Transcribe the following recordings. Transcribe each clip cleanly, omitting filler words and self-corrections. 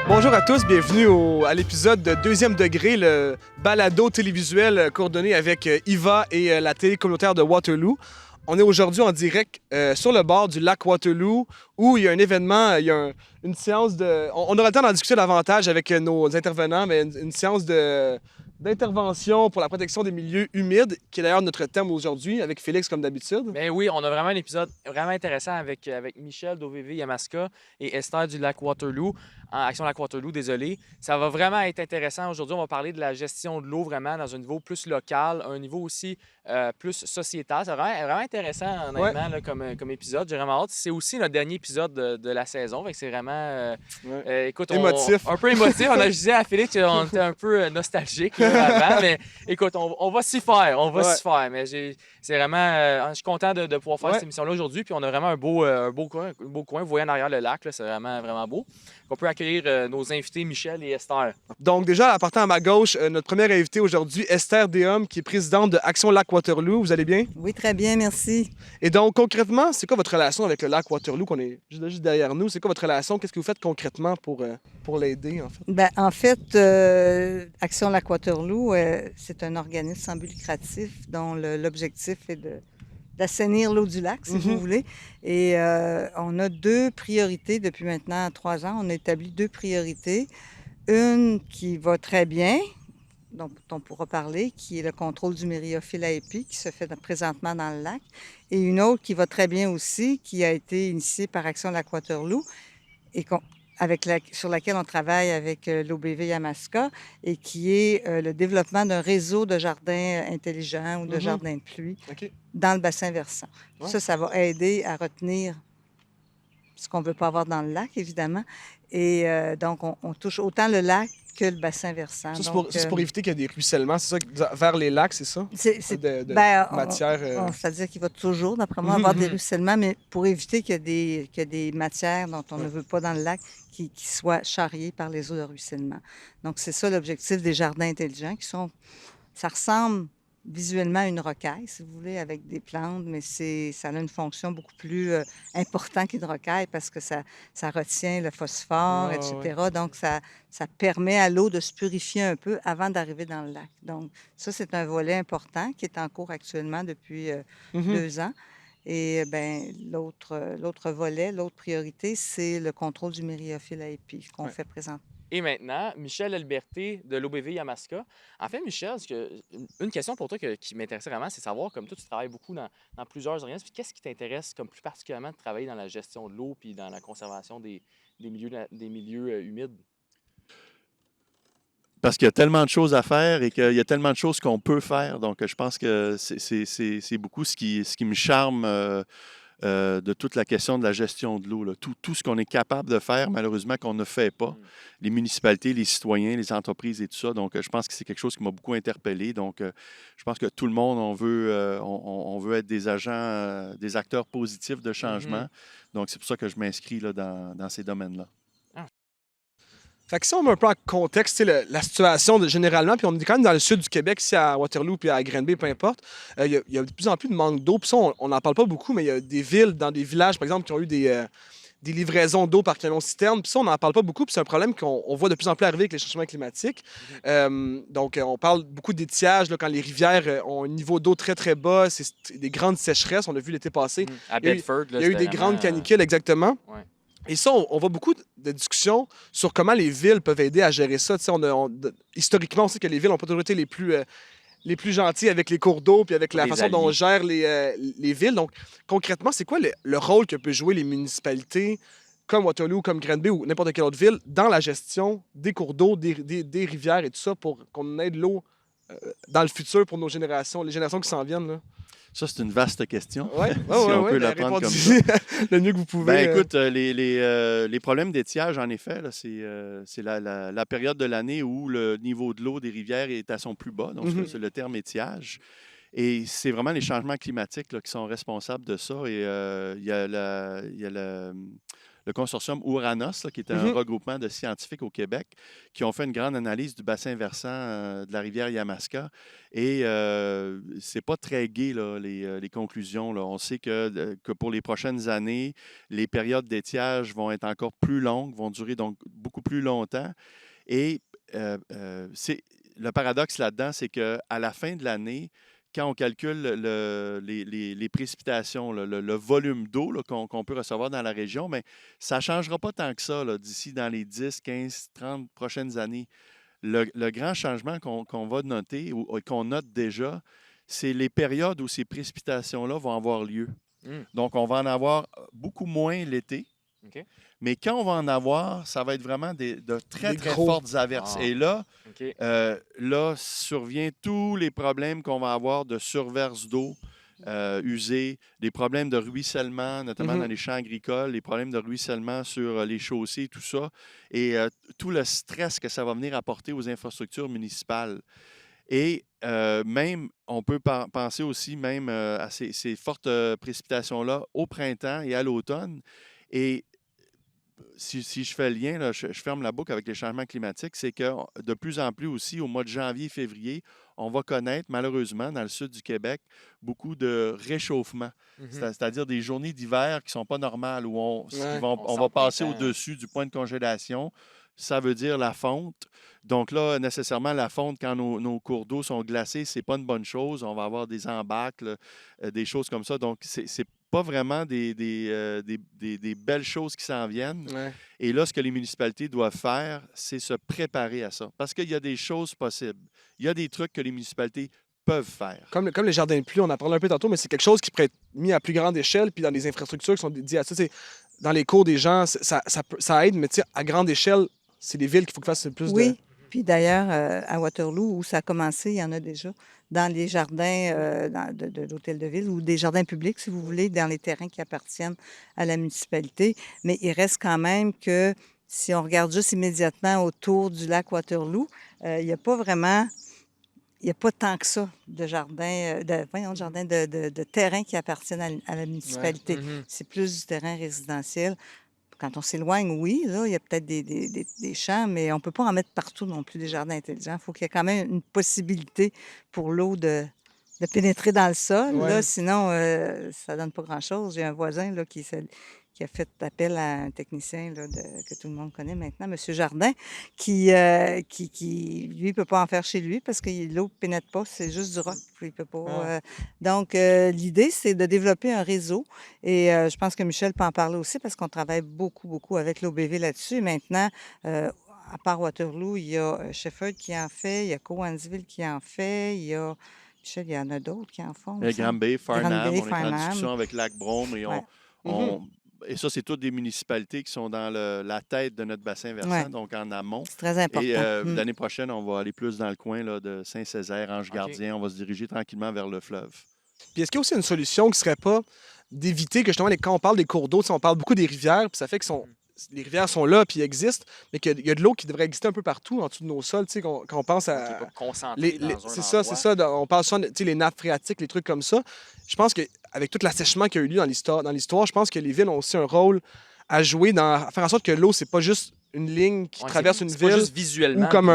Bonjour à tous, bienvenue à l'épisode de Deuxième degré, le balado télévisuel coordonné avec IVA et la télé communautaire de Waterloo. On est aujourd'hui en direct sur le bord du lac Waterloo où il y a un événement, une séance de... On aura le temps d'en discuter davantage avec nos intervenants, mais une séance d'intervention pour la protection des milieux humides, qui est d'ailleurs notre thème aujourd'hui, avec Félix comme d'habitude. Ben oui, on a vraiment un épisode vraiment intéressant avec Michel d'OVV Yamaska et Esther du Lac Waterloo, en Action Lac Waterloo, désolé. Ça va vraiment être intéressant. Aujourd'hui, on va parler de la gestion de l'eau vraiment dans un niveau plus local, un niveau aussi plus sociétal. C'est vraiment intéressant, honnêtement, là, comme épisode. J'ai vraiment hâte. C'est aussi notre dernier épisode de la saison. Fait que c'est vraiment, écoute, émotif. Un peu émotif. On a je disais à Félix qu'on était un peu nostalgique là, avant, mais écoute, on va s'y faire. On va s'y faire. Mais c'est vraiment... je suis content de pouvoir faire cette émission-là aujourd'hui. Puis on a vraiment un beau coin. Vous voyez en arrière le lac, là, c'est vraiment beau. On peut accueillir nos invités Michel et Esther. Donc déjà, en partant à ma gauche, notre première invitée aujourd'hui, Esther Deshommes, qui est présidente de Action Lac Waterloo. Vous allez bien? Oui, très bien, merci. Et donc, concrètement, c'est quoi votre relation avec le lac Waterloo, qu'on est juste derrière nous? C'est quoi votre relation? Qu'est-ce que vous faites concrètement pour l'aider, en fait? Ben, en fait, Action Lac Waterloo, c'est un organisme sans but lucratif dont l'objectif est d'assainir l'eau du lac, si vous voulez. Et on a deux priorités depuis maintenant 3 ans. On a établi deux priorités. Une qui va très bien, dont on pourra parler, qui est le contrôle du Myriaphile aepi, qui se fait présentement dans le lac. Et une autre qui va très bien aussi, qui a été initiée par Action Lac Waterloo et sur laquelle on travaille avec l'OBV Yamaska et qui est le développement d'un réseau de jardins intelligents ou de jardins de pluie dans le bassin versant. Ouais. Ça va aider à retenir ce qu'on ne veut pas avoir dans le lac, évidemment. Et donc, on touche autant le lac que le bassin versant. C'est pour éviter qu'il y ait des ruissellements, c'est ça, vers les lacs, c'est ça? C'est matière... c'est-à-dire qu'il va toujours, d'après moi, avoir des ruissellements, mais pour éviter qu'il y ait des matières dont on ne veut pas dans le lac qui soient charriées par les eaux de ruissellement. Donc, c'est ça l'objectif des jardins intelligents, ça ressemble visuellement à une rocaille, si vous voulez, avec des plantes, mais ça a une fonction beaucoup plus importante qu'une rocaille parce que ça retient le phosphore, etc. Ouais. Donc, ça permet à l'eau de se purifier un peu avant d'arriver dans le lac. Donc, ça, c'est un volet important qui est en cours actuellement depuis 2 ans. Et bien, l'autre volet, l'autre priorité, c'est le contrôle du Myriaphile aepi qu'on fait présentement. Et maintenant, Michel Alberté de l'OBV Yamaska. En fait, Michel, une question pour toi qui m'intéressait vraiment, c'est savoir, comme toi, tu travailles beaucoup dans plusieurs organismes, qu'est-ce qui t'intéresse comme plus particulièrement de travailler dans la gestion de l'eau puis dans la conservation des milieux humides? Parce qu'il y a tellement de choses à faire et qu'il y a tellement de choses qu'on peut faire. Donc, je pense que c'est beaucoup ce qui me charme de toute la question de la gestion de l'eau. Tout ce qu'on est capable de faire, malheureusement, qu'on ne fait pas. Les municipalités, les citoyens, les entreprises et tout ça. Donc, je pense que c'est quelque chose qui m'a beaucoup interpellé. Donc, je pense que tout le monde, on veut être des agents, des acteurs positifs de changement. Donc, c'est pour ça que je m'inscris là, dans ces domaines-là. Fait que si on met un peu en contexte la situation généralement, puis on est quand même dans le sud du Québec, ici à Waterloo puis à Granby, peu importe, il y a de plus en plus de manque d'eau. Puis ça, on n'en parle pas beaucoup, mais il y a des villes, dans des villages, par exemple, qui ont eu des livraisons d'eau par camion-citerne. Puis ça, on n'en parle pas beaucoup, puis c'est un problème qu'on voit de plus en plus arriver avec les changements climatiques. Donc, on parle beaucoup d'étiage, quand les rivières ont un niveau d'eau très, très bas. C'est des grandes sécheresses, on l'a vu l'été passé. À Bedford, il y a eu des grandes canicules, exactement. Ouais. Et ça, on voit beaucoup de discussions sur comment les villes peuvent aider à gérer ça. Historiquement, on sait que les villes n'ont pas toujours été les plus gentils avec les cours d'eau puis avec la façon dont on gère les villes. Donc, concrètement, c'est quoi le rôle que peuvent jouer les municipalités comme Waterloo, comme Granby ou n'importe quelle autre ville dans la gestion des cours d'eau, des rivières et tout ça pour qu'on aide l'eau dans le futur pour nos générations, les générations qui s'en viennent, là? Ça, c'est une vaste question. Oui, si on peut la prendre comme ça. Le mieux que vous pouvez. Écoute, les problèmes d'étiage, en effet, c'est la période de l'année où le niveau de l'eau des rivières est à son plus bas. Donc, c'est le terme étiage. Et c'est vraiment les changements climatiques qui sont responsables de ça. Et il y a le consortium Ouranos, là, qui est un regroupement de scientifiques au Québec, qui ont fait une grande analyse du bassin versant de la rivière Yamaska. Et c'est pas très gai, là, les conclusions. Là. On sait que pour les prochaines années, les périodes d'étiage vont être encore plus longues, vont durer donc beaucoup plus longtemps. Et le paradoxe là-dedans, c'est qu'à la fin de l'année, quand on calcule les précipitations, le volume d'eau là, qu'on peut recevoir dans la région, mais ça ne changera pas tant que ça là, d'ici dans les 10, 15, 30 prochaines années. Le grand changement qu'on va noter ou qu'on note déjà, c'est les périodes où ces précipitations-là vont avoir lieu. Donc, on va en avoir beaucoup moins l'été. OK. Mais quand on va en avoir, ça va être vraiment de très, très fortes averses. Et là, là, survient tous les problèmes qu'on va avoir de surverse d'eau usée, des problèmes de ruissellement, notamment dans les champs agricoles, les problèmes de ruissellement sur les chaussées, tout ça, et tout le stress que ça va venir apporter aux infrastructures municipales. Et même, on peut penser aussi même à ces fortes précipitations-là au printemps et à l'automne. Et si je fais le lien, là, je ferme la boucle avec les changements climatiques, c'est que de plus en plus aussi, au mois de janvier, février, on va connaître, malheureusement, dans le sud du Québec, beaucoup de réchauffement. C'est-à-dire des journées d'hiver qui ne sont pas normales, où on va passer au-dessus du point de congélation. Ça veut dire la fonte. Donc là, nécessairement, la fonte, quand nos cours d'eau sont glacés, ce n'est pas une bonne chose. On va avoir des embâcles, des choses comme ça. Donc, c'est pas vraiment des belles choses qui s'en viennent. Ouais. Et là, ce que les municipalités doivent faire, c'est se préparer à ça. Parce qu'il y a des choses possibles. Il y a des trucs que les municipalités peuvent faire. Comme les jardins de pluie, on en parlait un peu tantôt, mais c'est quelque chose qui pourrait être mis à plus grande échelle, puis dans des infrastructures qui sont dédiées à ça. Dans les cours des gens, ça aide, mais à grande échelle, c'est les villes qu'il faut qu'ils fassent plus de... Oui, puis d'ailleurs, à Waterloo, où ça a commencé, il y en a déjà dans les jardins de l'hôtel de ville ou des jardins publics, si vous voulez, dans les terrains qui appartiennent à la municipalité. Mais il reste quand même que, si on regarde juste immédiatement autour du lac Waterloo, il n'y a pas vraiment... Il n'y a pas tant que ça de jardins, de terrains qui appartiennent à la municipalité. C'est plus du terrain résidentiel. Quand on s'éloigne, oui, là, il y a peut-être des champs, mais on ne peut pas en mettre partout non plus des jardins intelligents. Il faut qu'il y ait quand même une possibilité pour l'eau de pénétrer dans le sol. Ouais. Là, sinon, ça ne donne pas grand-chose. J'ai un voisin là, qui a fait appel à un technicien là, que tout le monde connaît maintenant, M. Jardin, qui lui, ne peut pas en faire chez lui parce que l'eau ne pénètre pas, c'est juste du roc. Il peut pas, donc, l'idée, c'est de développer un réseau. Et je pense que Michel peut en parler aussi parce qu'on travaille beaucoup, beaucoup avec l'OBV là-dessus. Et maintenant, à part Waterloo, il y a Shefford qui en fait, il y a Cowansville qui en fait, il y a... Michel, il y en a d'autres qui en font. Granby, Farnham, on est en Farnham. discussion avec Lac-Brome et et ça, c'est toutes des municipalités qui sont dans la tête de notre bassin versant, donc en amont. C'est très important. Et l'année prochaine, on va aller plus dans le coin là, de Saint-Césaire, Ange-Gardien. On va se diriger tranquillement vers le fleuve. Puis est-ce qu'il y a aussi une solution qui ne serait pas d'éviter que justement, quand on parle des cours d'eau, on parle beaucoup des rivières, puis ça fait que les rivières sont là, puis existent, mais qu'il y a de l'eau qui devrait exister un peu partout en dessous de nos sols, quand on pense à... Qui est pas concentré dans un c'est ça. On parle souvent de les nappes phréatiques, les trucs comme ça. Je pense qu'avec tout l'assèchement qu'il y a eu lieu dans l'histoire, je pense que les villes ont aussi un rôle à jouer à faire en sorte que l'eau, c'est pas juste une ligne qui traverse une ville. Pas juste visuellement. Ou comme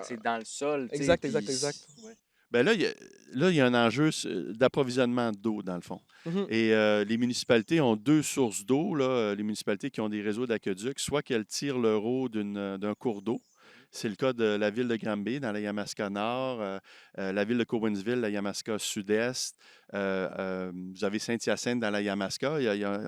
c'est dans le sol. Exact. Ouais. Bien là, il y a un enjeu d'approvisionnement d'eau, dans le fond. Et les municipalités ont deux sources d'eau. Les municipalités qui ont des réseaux d'aqueducs, soit qu'elles tirent leur eau d'un cours d'eau. C'est le cas de la ville de Granby, dans la Yamaska Nord, la ville de Cowansville, la Yamaska Sud-Est. Vous avez Saint-Hyacinthe dans la Yamaska.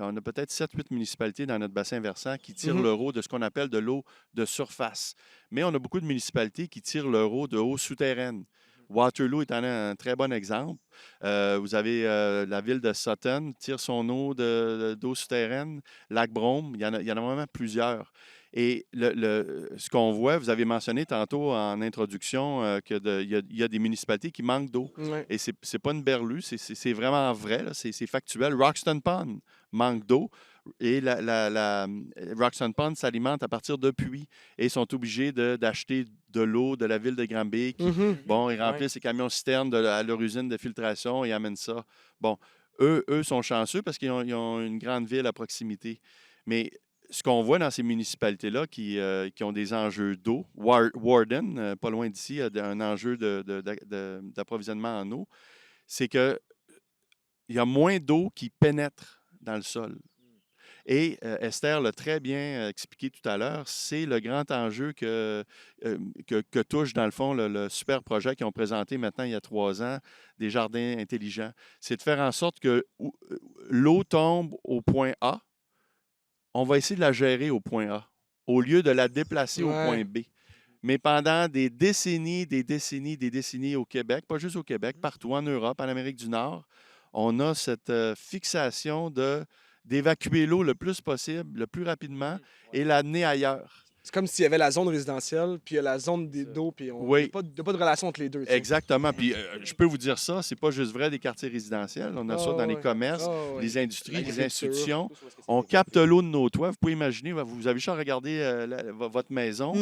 On a peut-être 7-8 municipalités dans notre bassin versant qui tirent leur eau de ce qu'on appelle de l'eau de surface. Mais on a beaucoup de municipalités qui tirent leur eau de eau souterraine. Waterloo est un très bon exemple. Vous avez la ville de Sutton, tire son eau d'eau souterraine. Lac-Brome, il y en a vraiment plusieurs. Et ce qu'on voit, vous avez mentionné tantôt en introduction qu'il y a des municipalités qui manquent d'eau. Ouais. Et c'est pas une berlue, c'est vraiment vrai, c'est factuel. Roxton Pond manque d'eau. Et la Roxton Pond s'alimente à partir de puits et sont obligés d'acheter de l'eau de la ville de Granby qui, ils remplissent ces camions-citernes à leur usine de filtration et amènent ça. Bon, eux sont chanceux parce qu'ils ont une grande ville à proximité. Mais ce qu'on voit dans ces municipalités-là qui ont des enjeux d'eau, Warden, pas loin d'ici, a un enjeu d'approvisionnement en eau, c'est qu'il y a moins d'eau qui pénètre dans le sol. Et Esther l'a très bien expliqué tout à l'heure, c'est le grand enjeu que touche, dans le fond, le super projet qu'ils ont présenté maintenant il y a 3 ans, des jardins intelligents. C'est de faire en sorte que l'eau tombe au point A, on va essayer de la gérer au point A, au lieu de la déplacer au point B. Mais pendant des décennies au Québec, pas juste au Québec, partout en Europe, en Amérique du Nord, on a cette fixation d'évacuer l'eau le plus possible, le plus rapidement, et l'amener ailleurs. C'est comme s'il y avait la zone résidentielle, puis il y a la zone d'eau, puis il n'y a pas de relation entre les deux. T'sais. Exactement. Puis je peux vous dire ça, c'est pas juste vrai des quartiers résidentiels. On a ça dans les commerces, les industries, les institutions. On capte l'eau de nos toits. Vous pouvez imaginer, vous avez juste à regarder votre maison.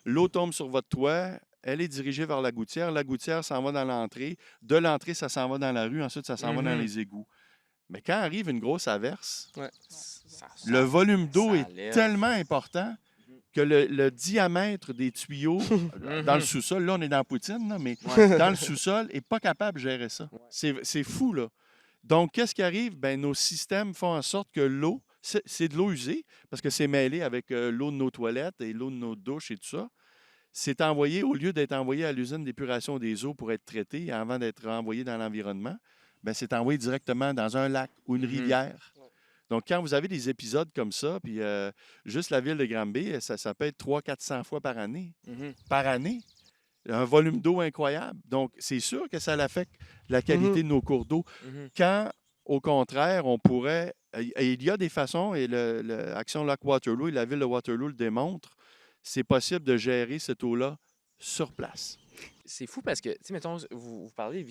L'eau tombe sur votre toit. Elle est dirigée vers la gouttière. La gouttière s'en va dans l'entrée. De l'entrée, ça s'en va dans la rue. Ensuite, ça s'en va dans les égouts. Mais quand arrive une grosse averse, le volume d'eau est tellement important que le diamètre des tuyaux dans le sous-sol, là, on est dans la poutine, là, mais dans le sous-sol, n'est pas capable de gérer ça. C'est fou, là. Donc, qu'est-ce qui arrive? Bien, nos systèmes font en sorte que l'eau, c'est de l'eau usée, parce que c'est mêlé avec l'eau de nos toilettes et l'eau de nos douches et tout ça. C'est envoyé, au lieu d'être envoyé à l'usine d'épuration des eaux pour être traité avant d'être envoyé dans l'environnement, bien, c'est envoyé directement dans un lac ou une rivière. Donc, quand vous avez des épisodes comme ça, puis juste la ville de Granby, ça peut être 300-400 fois par année. Par année. Un volume d'eau incroyable. Donc, c'est sûr que ça affecte la qualité de nos cours d'eau. Quand, au contraire, on pourrait... Et il y a des façons, et l'Action Lac Waterloo et la ville de Waterloo le démontrent, c'est possible de gérer cette eau-là sur place. C'est fou parce que, tu sais, mettons, vous parlez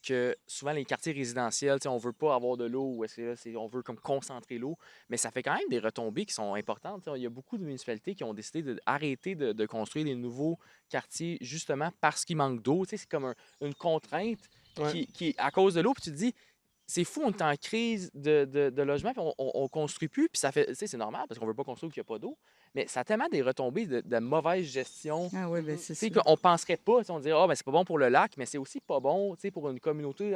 que souvent les quartiers résidentiels, on ne veut pas avoir de l'eau ou on veut comme concentrer l'eau, mais ça fait quand même des retombées qui sont importantes. Il y a beaucoup de municipalités qui ont décidé d'arrêter de construire des nouveaux quartiers justement parce qu'il manque d'eau. C'est comme une contrainte qui à cause de l'eau. Puis tu te dis, c'est fou, on est en crise de logement, puis on ne construit plus, puis ça fait, c'est normal parce qu'on ne veut pas construire où il n'y a pas d'eau, mais ça a tellement des retombées de mauvaise gestion. Ah oui, bien c'est ça. Qu'on ne penserait pas, on dirait, ben, c'est pas bon pour le lac, mais c'est aussi pas bon pour une communauté,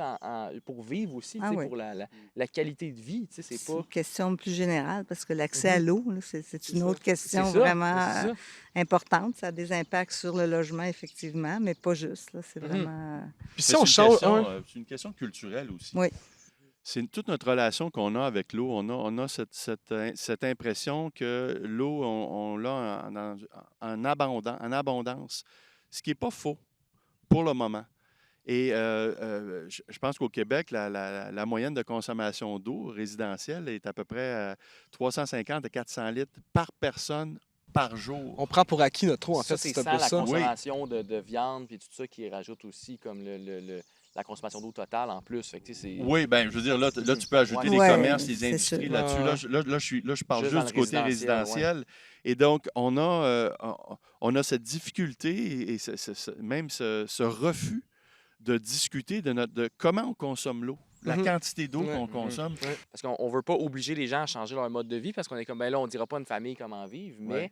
pour vivre aussi, pour la qualité de vie. C'est une question plus générale, parce que l'accès à l'eau, c'est une autre question vraiment importante. Ça a des impacts sur le logement, effectivement, mais pas juste. C'est vraiment... Puis si on change... C'est une question culturelle aussi. Oui. C'est toute notre relation qu'on a avec l'eau. On a cette impression que l'eau, on l'a en abondance, ce qui n'est pas faux pour le moment. Et je pense qu'au Québec, la moyenne de consommation d'eau résidentielle est à peu près 350 à 400 litres par personne par jour. On prend pour acquis notre eau, en fait. C'est sans la consommation de viande et tout ça qui rajoute aussi comme la consommation d'eau totale en plus. Fait que, oui, bien, je veux dire, là tu peux ajouter les commerces, les industries là-dessus. Là, je parle juste du côté résidentiel. Ouais. Et donc, on a cette difficulté et même ce refus de discuter de comment on consomme l'eau. La quantité d'eau qu'on consomme. Parce qu'on ne veut pas obliger les gens à changer leur mode de vie parce qu'on est comme, ben là, on ne dira pas à une famille comment vivre, mais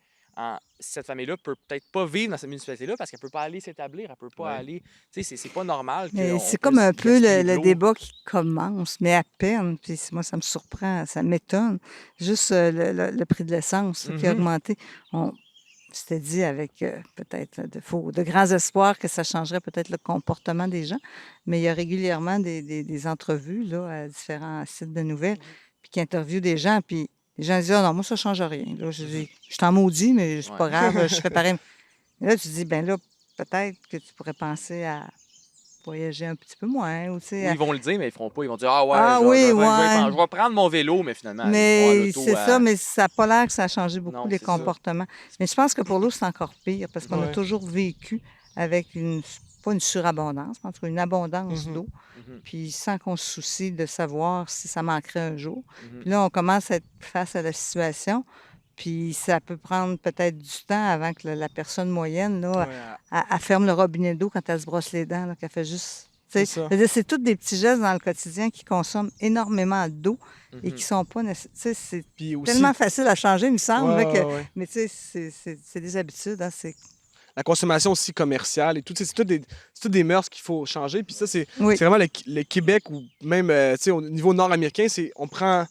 cette famille-là peut peut-être pas vivre dans cette municipalité-là parce qu'elle ne peut pas aller s'établir, elle ne peut pas aller... Tu sais, c'est pas normal. C'est comme un peu le débat qui commence, mais à peine. Puis moi, ça me surprend, ça m'étonne. Juste le prix de l'essence qui a augmenté. C'était dit avec peut-être de grands espoirs que ça changerait peut-être le comportement des gens, mais il y a régulièrement des entrevues là, à différents sites de nouvelles puis qui interviewent des gens, puis les gens disent « Ah non, moi, ça ne change rien. » Là, je t'en maudis, mais c'est pas grave, je fais pareil. Et là, tu dis « Ben là, peut-être que tu pourrais penser à voyager un petit peu moins. » Ou, ils vont le dire, mais ils ne feront pas. Ils vont dire « Ah ouais, je vais prendre mon vélo, mais finalement... » Mais c'est ça, mais ça n'a pas l'air que ça a changé beaucoup les comportements. Mais je pense que pour l'eau, c'est encore pire, parce qu'on a toujours vécu avec pas une surabondance, mais en tout cas une abondance d'eau, puis sans qu'on se soucie de savoir si ça manquerait un jour. Puis là, on commence à être face à la situation, puis ça peut prendre peut-être du temps avant que la personne moyenne, là, elle ferme le robinet d'eau quand elle se brosse les dents, qu'elle fait juste sais. C'est ça. Je veux dire, c'est tous des petits gestes dans le quotidien qui consomment énormément d'eau et qui sont pas nécessaires. C'est Puis aussi, tellement facile à changer, il me semble, ouais, là, que... ouais, ouais. Mais tu sais, c'est des habitudes. Hein, La consommation aussi commerciale et tout, tu sais, c'est tout des mœurs qu'il faut changer. Puis ça, Oui. c'est vraiment le Québec ou même tu sais, au niveau nord-américain, on prend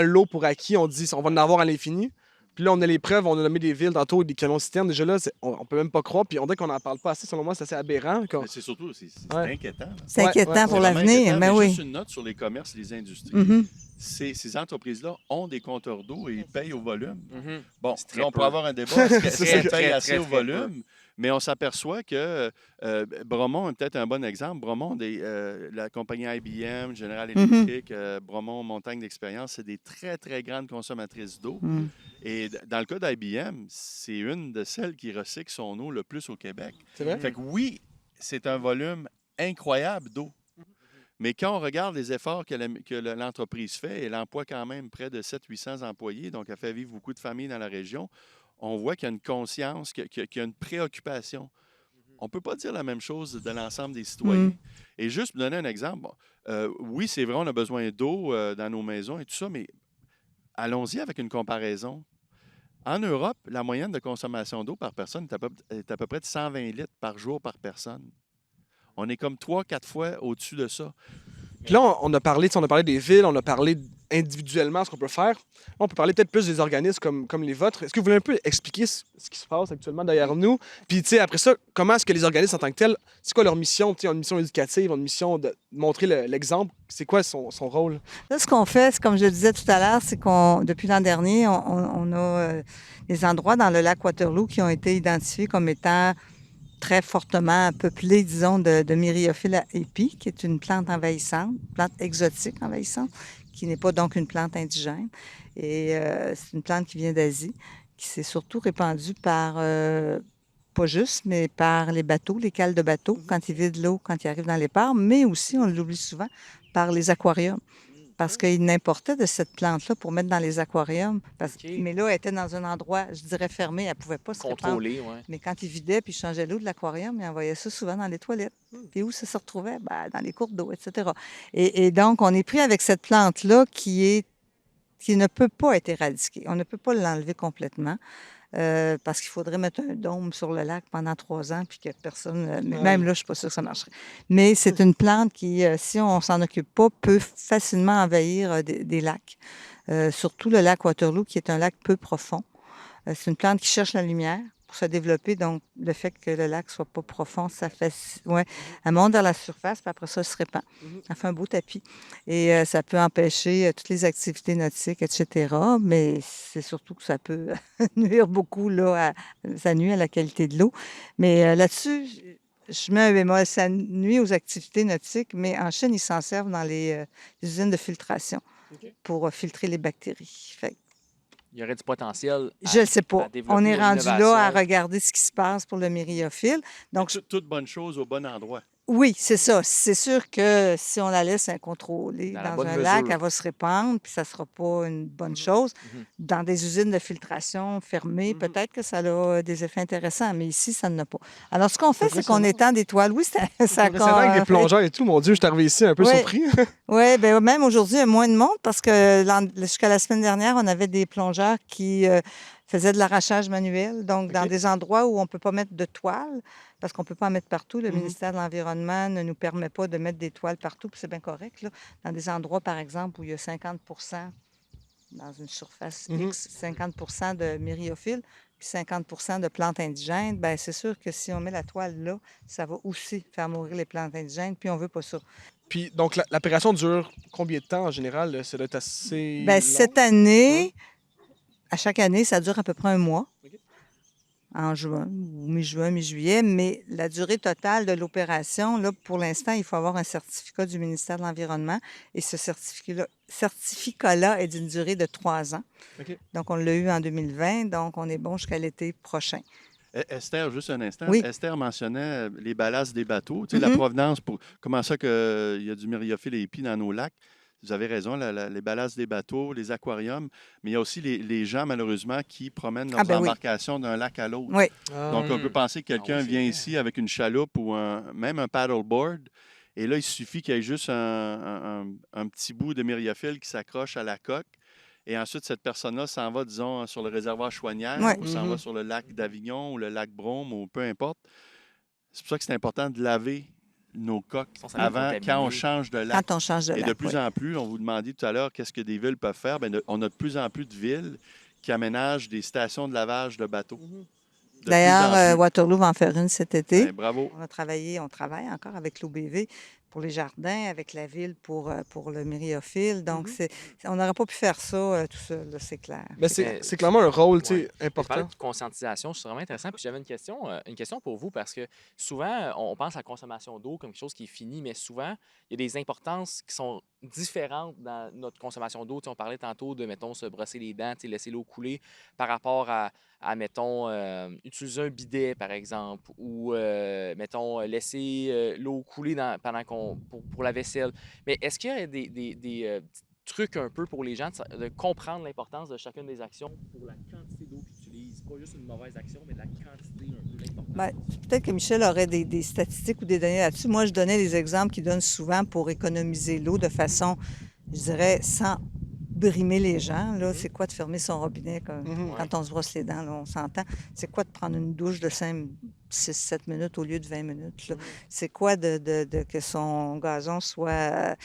l'eau pour acquis, on dit on va en avoir à l'infini. Puis là, on a les preuves, on a nommé des villes tantôt, des camions-citernes. Déjà là, on peut même pas croire. Puis on dirait qu'on n'en parle pas assez. Selon moi, c'est assez aberrant. Mais c'est surtout, c'est Ouais. inquiétant. Là. C'est inquiétant ouais, pour C'est vraiment l'avenir, inquiétant, mais mais oui. juste une note sur les commerces, les industries. Mhm. Ces entreprises-là ont des compteurs d'eau et ils payent au volume. Mhm. Bon, C'est très là, on peu. peut avoir un débat. Est-ce C'est qu'elles très, payent très, assez au très peu. volume? Mais on s'aperçoit que Bromont est peut-être un bon exemple. Bromont, la compagnie IBM, General Electric, Bromont, Montagne d'Expérience, c'est des très, très grandes consommatrices d'eau. Mm. Et dans le cas d'IBM, c'est une de celles qui recycle son eau le plus au Québec. C'est vrai? Fait que oui, c'est un volume incroyable d'eau. Mais quand on regarde les efforts que l'entreprise fait, elle emploie quand même près de 700-800 employés, donc elle fait vivre beaucoup de familles dans la région, on voit qu'il y a une conscience, qu'il y a une préoccupation. On ne peut pas dire la même chose de l'ensemble des citoyens. Et juste pour donner un exemple, bon, oui, c'est vrai, on a besoin d'eau dans nos maisons et tout ça, mais allons-y avec une comparaison. En Europe, la moyenne de consommation d'eau par personne est à peu près de 120 litres par jour par personne. On est comme 3-4 fois au-dessus de ça. Puis là, on a parlé, tu sais, on a parlé des villes, on a parlé individuellement ce qu'on peut faire. Là, on peut parler peut-être plus des organismes comme les vôtres. Est-ce que vous voulez un peu expliquer ce qui se passe actuellement derrière nous? Puis, tu sais, après ça, comment est-ce que les organismes en tant que tels, c'est quoi leur mission? Tu sais, ils ont une mission éducative, ils ont une mission de montrer l'exemple. C'est quoi son rôle? Là, ce qu'on fait, c'est comme je le disais tout à l'heure, c'est depuis l'an dernier, on a des endroits dans le lac Waterloo qui ont été identifiés comme étant très fortement peuplés, disons, de myriophylle à épi, qui est une plante envahissante, une plante exotique envahissante, qui n'est pas donc une plante indigène. Et c'est une plante qui vient d'Asie, qui s'est surtout répandue par, pas juste, mais par les bateaux, les cales de bateaux, quand ils vident l'eau, quand ils arrivent dans les ports, mais aussi, on l'oublie souvent, par les aquariums. Parce qu'ils n'importaient de cette plante-là pour mettre dans les aquariums. OK. Mais là, elle était dans un endroit, je dirais, fermé. Elle ne pouvait pas se répandre. Contrôlé, oui. Mais quand ils vidaient puis ils changeaient l'eau de l'aquarium, ils envoyaient ça souvent dans les toilettes. Puis où ça se retrouvait? Ben, dans les cours d'eau, etc. Et donc, on est pris avec cette plante-là qui ne peut pas être éradiquée. On ne peut pas l'enlever complètement. Parce qu'il faudrait mettre un dôme sur le lac pendant 3 ans, puis que personne... mais même là, je ne suis pas sûre que ça marcherait. Mais c'est une plante qui, si on ne s'en occupe pas, peut facilement envahir des lacs. Surtout le lac Waterloo, qui est un lac peu profond. C'est une plante qui cherche la lumière pour se développer. Donc, le fait que le lac soit pas profond, ça fait... Ouais, elle monte vers la surface, puis après ça, elle se répand. Elle fait un beau tapis. Et ça peut empêcher toutes les activités nautiques, etc. Mais c'est surtout que ça peut nuire beaucoup, là, ça nuit à la qualité de l'eau. Mais là-dessus, je mets un bémol. Ça nuit aux activités nautiques, mais en Chine, ils s'en servent dans les usines de filtration pour filtrer les bactéries. Fait Il y aurait du potentiel. je ne sais pas. développer On est rendu là à l'innovation. regarder ce qui se passe pour le myriophylle. Donc, Toute bonne chose au bon endroit. oui, c'est ça. C'est sûr que si on la laisse incontrôlée Dans la dans bonne un lac, mesure. elle va se répandre, puis ça ne sera pas une bonne chose. Dans des usines de filtration fermées, peut-être que ça a des effets intéressants, mais ici, ça n'en a pas. Alors, ce qu'on fait, c'est qu'on étend des toiles. Oui, ça Récemment, avec des plongeurs et tout, mon Dieu, je suis arrivé ici un peu Ouais. surpris. Oui, bien même aujourd'hui, il y a moins de monde parce que jusqu'à la semaine dernière, on avait des plongeurs qui faisaient de l'arrachage manuel. Donc, dans des endroits où on ne peut pas mettre de toile, parce qu'on ne peut pas en mettre partout. Le ministère de l'Environnement ne nous permet pas de mettre des toiles partout, puis c'est bien correct. Là. Dans des endroits, par exemple, où il y a 50 dans une surface X, 50 de myriophylle, puis 50 de plantes indigènes, bien, c'est sûr que si on met la toile là, ça va aussi faire mourir les plantes indigènes, puis on ne veut pas ça. Puis, donc, l'opération dure combien de temps en général? Là? Ça doit être assez. Bien, long? cette année, à chaque année, ça dure à peu près un mois. En juin, ou mi-juin, mi-juillet, mais la durée totale de l'opération, là, pour l'instant, il faut avoir un certificat du ministère de l'Environnement et ce certificat-là est d'une durée de 3 ans. OK. Donc, on l'a eu en 2020, donc on est bon jusqu'à l'été prochain. Esther, juste un instant. Oui. Esther mentionnait les ballasts des bateaux, tu sais, la provenance, comment ça qu'il y a du myriophylle et épi dans nos lacs. vous avez raison, les ballasts des bateaux, les aquariums, mais il y a aussi les gens, malheureusement, qui promènent leurs oui. embarcations d'un lac à l'autre. Oui. Donc, on peut penser que quelqu'un vient ici avec une chaloupe ou même un paddleboard, et là, il suffit qu'il y ait juste un petit bout de myriaphile qui s'accroche à la coque. Et ensuite, cette personne-là s'en va, disons, sur le réservoir Chouanière, Ouais. ou s'en va sur le lac d'Avignon ou le lac Brome, ou peu importe. C'est pour ça que c'est important de laver nos coques avant, quand on change de lac. Quand on change de lac, Et de plus en plus, on vous demandait tout à l'heure qu'est-ce que des villes peuvent faire. Bien, on a de plus en plus de villes qui aménagent des stations de lavage de bateaux. D'ailleurs, Waterloo va en faire une cet été. Bien, bravo. On travaille encore avec l'OBV pour les jardins, avec la ville pour le myriaphile. Donc, on n'aurait pas pu faire ça tout seul, là, c'est clair. Mais c'est clairement un rôle important. De conscientisation, c'est vraiment intéressant. Puis j'avais une question pour vous parce que souvent, on pense à la consommation d'eau comme quelque chose qui est fini, mais souvent, il y a des importances qui sont différentes dans notre consommation d'eau. On parlait tantôt de, mettons, se brosser les dents, laisser l'eau couler par rapport à mettons, utiliser un bidet, par exemple, ou, mettons, laisser l'eau couler pendant pour la vaisselle. Mais est-ce qu'il y a des trucs un peu pour les gens de comprendre l'importance de chacune des actions pour la quantité d'eau qu'ils utilisent? Pas juste une mauvaise action, mais de la quantité un peu l'importance. Bien, peut-être que Michel aurait des statistiques ou des données là-dessus. Moi, je donnais des exemples qu'il donne souvent pour économiser l'eau de façon, je dirais, sans brimer les gens. Là, c'est quoi de fermer son robinet quand on se brosse les dents, là, on s'entend. C'est quoi de prendre une douche de 5, 6, 7 minutes au lieu de 20 minutes? Là? C'est quoi que son gazon soit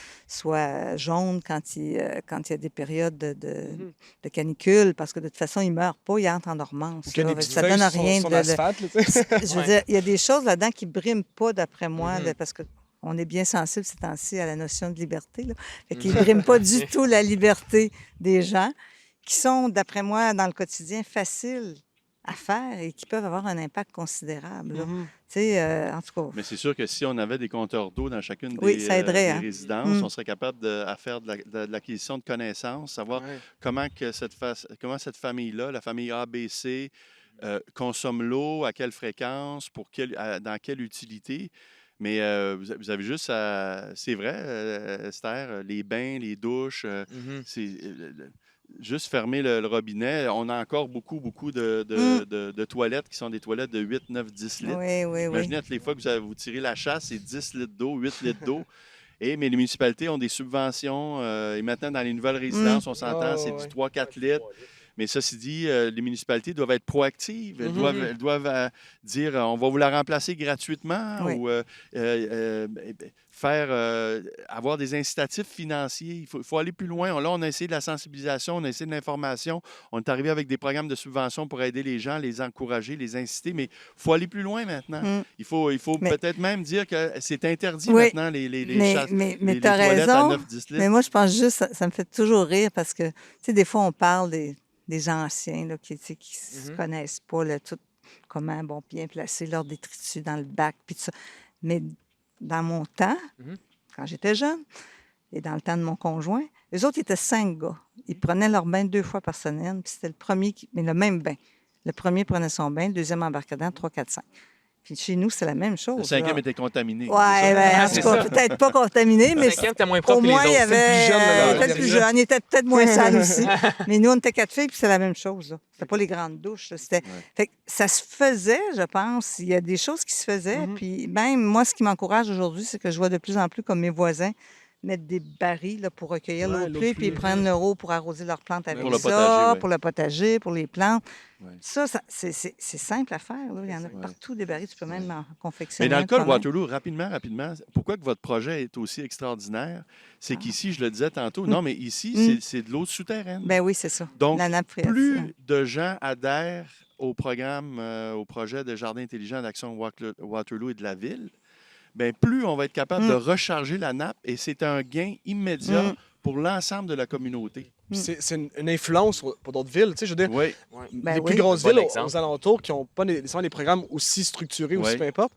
jaune quand il y a des périodes de canicule? Parce que de toute façon, il ne meurt pas, il entre en dormance. Ça ne donne rien je veux dire, il y a des choses là-dedans qui ne briment pas, d'après moi, parce que on est bien sensible ces temps-ci à la notion de liberté. Là. Fait qu'ils ne briment pas du tout la liberté des gens, qui sont, d'après moi, dans le quotidien, faciles à faire et qui peuvent avoir un impact considérable. En tout cas. Mais c'est sûr que si on avait des compteurs d'eau dans chacune ça aiderait, des résidences, on serait capable de faire de l'acquisition de connaissances, savoir comment cette famille-là, la famille ABC, consomme l'eau, à quelle fréquence, dans quelle utilité. Mais vous avez juste c'est vrai, Esther, les bains, les douches, c'est juste fermer le robinet. On a encore beaucoup de toilettes qui sont des toilettes de 8, 9, 10 litres. Oui. Imaginez toutes les fois que vous tirez la chasse, c'est 10 litres d'eau, 8 litres d'eau. Mais les municipalités ont des subventions. Et maintenant, dans les nouvelles résidences, on s'entend, c'est du 3-4 litres. Mais ceci dit, les municipalités doivent être proactives. Elles doivent dire on va vous la remplacer gratuitement ou avoir des incitatifs financiers. Il faut aller plus loin. Là, on a essayé de la sensibilisation, on a essayé de l'information. On est arrivé avec des programmes de subvention pour aider les gens, les encourager, les inciter. Mais il faut aller plus loin maintenant. Il faut peut-être même dire que c'est interdit maintenant les mais tu as toilettes raison, à 9-10 litres. Mais moi, je pense juste, ça me fait toujours rire parce que, tu sais, des fois, on parle des anciens là, qui ne se connaissent pas, là, comment bien placer leur détritus dans le bac, puis tout ça. Mais dans mon temps, quand j'étais jeune, et dans le temps de mon conjoint, les autres étaient 5 gars. Ils prenaient leur bain 2 fois par semaine, puis c'était le premier, mais le même bain. Le premier prenait son bain, le deuxième embarquait dedans, 3, 4, 5. Puis chez nous, c'est la même chose. Le 5e était contaminé. Oui, en tout cas, peut-être pas contaminé, mais au moins, il y avait peut-être plus jeune. Il était peut-être moins sale aussi. Mais nous, on était 4 filles, puis c'est la même chose. C'était pas les grandes douches. Fait que ça se faisait, je pense. Il y a des choses qui se faisaient. Puis même, moi, ce qui m'encourage aujourd'hui, c'est que je vois de plus en plus comme mes voisins mettre des barils là, pour recueillir l'eau de pluie, puis ils prennent l'eau pour arroser leurs plantes avec pour le potager, pour les plantes. Ouais. Ça c'est simple à faire. Là. Il y en a partout des barils, tu peux même en confectionner. Mais dans le cas de Waterloo, rapidement, pourquoi que votre projet est aussi extraordinaire? C'est qu'ici, je le disais tantôt, non, mais ici, c'est de l'eau souterraine. Ben oui, c'est ça. Donc, la nappe phréatique. Plus de gens adhèrent au programme, au projet de Jardin intelligent d'Action Waterloo et de la Ville, bien, plus on va être capable de recharger la nappe et c'est un gain immédiat pour l'ensemble de la communauté. C'est une influence pour d'autres villes. Tu sais, je veux dire, les plus grosses villes aux alentours qui n'ont pas nécessairement des programmes aussi structurés, aussi peu importe,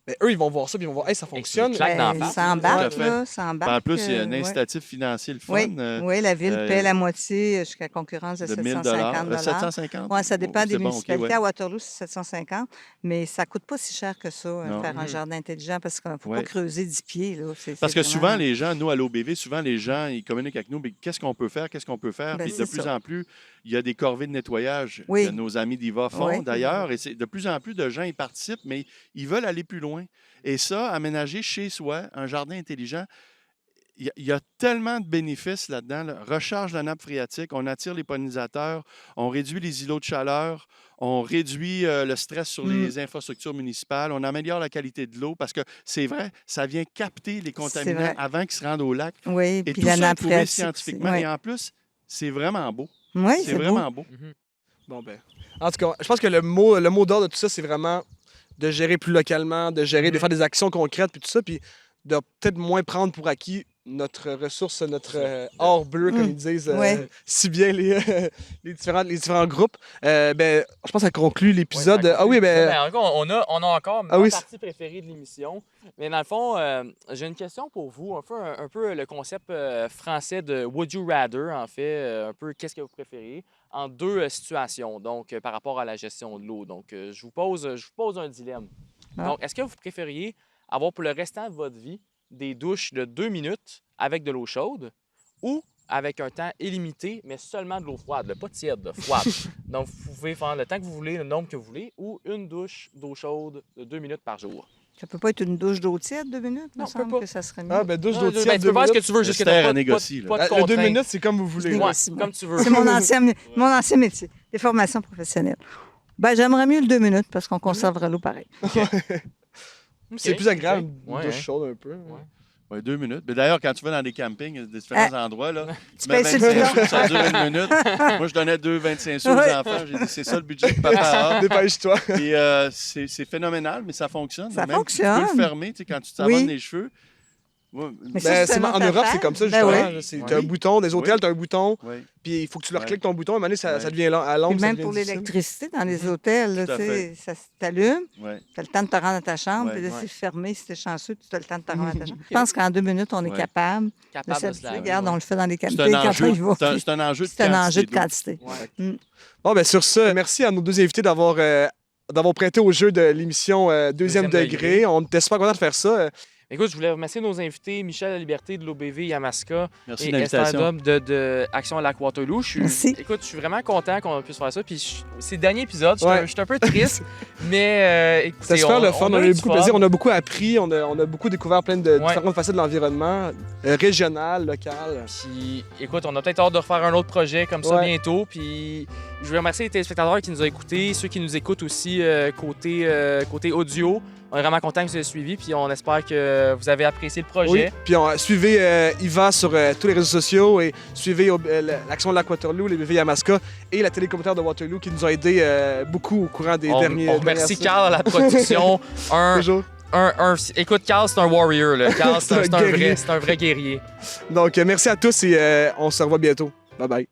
ben, eux, ils vont voir ça, puis ils vont voir, hey, ça fonctionne. claque dans la Ben, face, ça là. embarque, Tout à fait. là, ça embarque. En plus, il y a un ouais. incitatif financier, le fun. Oui, oui, la ville paie la moitié jusqu'à concurrence de de 1 000 750 750 Oui, ça dépend des C'est bon, ok, municipalités. ouais. À Waterloo, c'est 750, mais ça ne coûte pas si cher que ça, Non. faire un jardin intelligent, parce qu'il ne faut Ouais. pas creuser 10 pieds. Là. Parce C'est que souvent, vraiment- les gens, nous, à l'OBV, souvent, les gens, ils communiquent avec nous, mais qu'est-ce qu'on peut faire, qu'est-ce qu'on peut faire? Ben, Puis de c'est plus ça. en plus, il y a des corvées de nettoyage Oui. que nos amis d'IVA font, Oui. d'ailleurs, et c'est de plus en plus de gens y participent, mais ils veulent aller plus loin. Et ça, aménager chez soi un jardin intelligent, il y a tellement de bénéfices là-dedans. Là. Recharge la nappe phréatique, on attire les pollinisateurs, on réduit les îlots de chaleur, on réduit le stress sur les infrastructures municipales, on améliore la qualité de l'eau parce que c'est vrai, ça vient capter les contaminants vrai. avant qu'ils se rendent au lac. Oui, Et puis tout la ça est nappe prouvé phréatique. scientifiquement. Oui, Et en plus, c'est vraiment beau. oui C'est c'est beau. vraiment beau. Bon, ben. En tout cas, je pense que le mot d'ordre de tout ça, c'est vraiment de gérer plus localement, de gérer, de faire des actions concrètes, puis tout ça, puis de peut-être moins prendre pour acquis notre ressource, notre or bleu, comme ils disent Ouais. si bien les différents groupes. Ben, je pense que ça conclut l'épisode. Ah oui, ben. On a encore Ah ma oui, partie préférée de l'émission. Mais dans le fond, j'ai une question pour vous. Un peu le concept français de Would you rather, en fait. Un peu qu'est-ce que vous préférez en deux situations, donc par rapport à la gestion de l'eau. Donc, je vous pose un dilemme. Ah. Donc, est-ce que vous préfériez avoir pour le restant de votre vie des douches de 2 minutes avec de l'eau chaude ou avec un temps illimité, mais seulement de l'eau froide, là, pas tiède, là, froide. Donc, vous pouvez faire le temps que vous voulez, le nombre que vous voulez, ou une douche d'eau chaude de 2 minutes par jour. Ça peut pas être une douche d'eau tiède, 2 minutes? Non, Il me ça semble peut pas. que ça serait mieux. Ah, ben, douche d'eau Ben, tiède, tu peux faire ce que tu veux, Le juste que ster à t'as négocier, là. pas de Le 2 contraintes. minutes, c'est comme vous voulez. Ouais. Ouais, comme tu veux. C'est mon ancien métier, les formations professionnelles. Ben, j'aimerais mieux le 2 minutes parce qu'on conserverait l'eau pareil. C'est plus agréable, une Ouais, douche hein. chaude un peu. Ouais, 2 minutes. Mais d'ailleurs, quand tu vas dans des campings, il y a des différents endroits, là, tu mets payes sur le 25 bidon. sous, ça dure 1 minute. Moi, je donnais 2,25 sous aux Oui. enfants. J'ai dit, c'est ça le budget que papa a. Dépêche-toi. Et c'est phénoménal, mais ça fonctionne. Ça Même, fonctionne. Tu peux le fermer, tu sais, quand tu t'abonnes Oui. les cheveux. Ouais, Mais ça, Ben, c'est une en autre Europe, affaire. c'est comme ça, Ben justement. oui. là. Oui. T'as un bouton. Des hôtels, Oui. t'as un bouton. oui. Puis il faut que tu le Ouais. recliques ton bouton. À un moment donné, ça Ouais. devient à l'ombre. Puis ça même devient pour difficile. l'électricité dans les hôtels, là, Tout à tu sais, fait. ça t'allume, Ouais. tu as le temps de te rendre à ta chambre, Ouais. puis là, Ouais. c'est fermé, si tu es chanceux, tu as le temps de te rendre à ta chambre. Je pense qu'en 2 minutes, on est Ouais. capable de Capable de se s'habituer. laver. Regarde, on le fait dans les C'est campings un quand enjeu, on y va. c'est un enjeu de C'est un enjeu de quantité d'eau. quantité. Ouais. Bon, ben sur ce, merci à nos deux invités d'avoir prêté au jeu de l'émission Deuxième Deuxième degré. degré. On était super contents de faire ça. Écoute, je voulais remercier nos invités, Michel La Liberté de l'OBV Yamaska Merci et de Esther l'invitation. Dobb de Action Lac Waterloo. Merci. Écoute, je suis vraiment content qu'on puisse faire ça. Puis c'est le dernier épisode. Je Ouais. suis un peu triste, mais écoutez, C'était super le fun. On a eu du beaucoup de fun. plaisir. On a beaucoup appris. On a beaucoup découvert plein de Ouais. différentes facettes de l'environnement, régional, local. Puis écoute, on a peut-être hâte de refaire un autre projet comme ça Ouais. bientôt. Puis je veux remercier les téléspectateurs qui nous ont écoutés, ceux qui nous écoutent aussi côté audio. On est vraiment content que vous ayez suivi, puis on espère que vous avez apprécié le Oui. projet. Puis suivez Yva sur tous les réseaux sociaux et suivez l'Action de Lac Waterloo, les BV Yamaska et la télécommunautaire de Waterloo qui nous a aidé beaucoup au courant des derniers. On remercie dernières Carl à la production. semaines. Toujours. Écoute, Carl, c'est un warrior. Là. Carl, C'est un guerrier. c'est un vrai guerrier. Donc, merci à tous et on se revoit bientôt. Bye bye.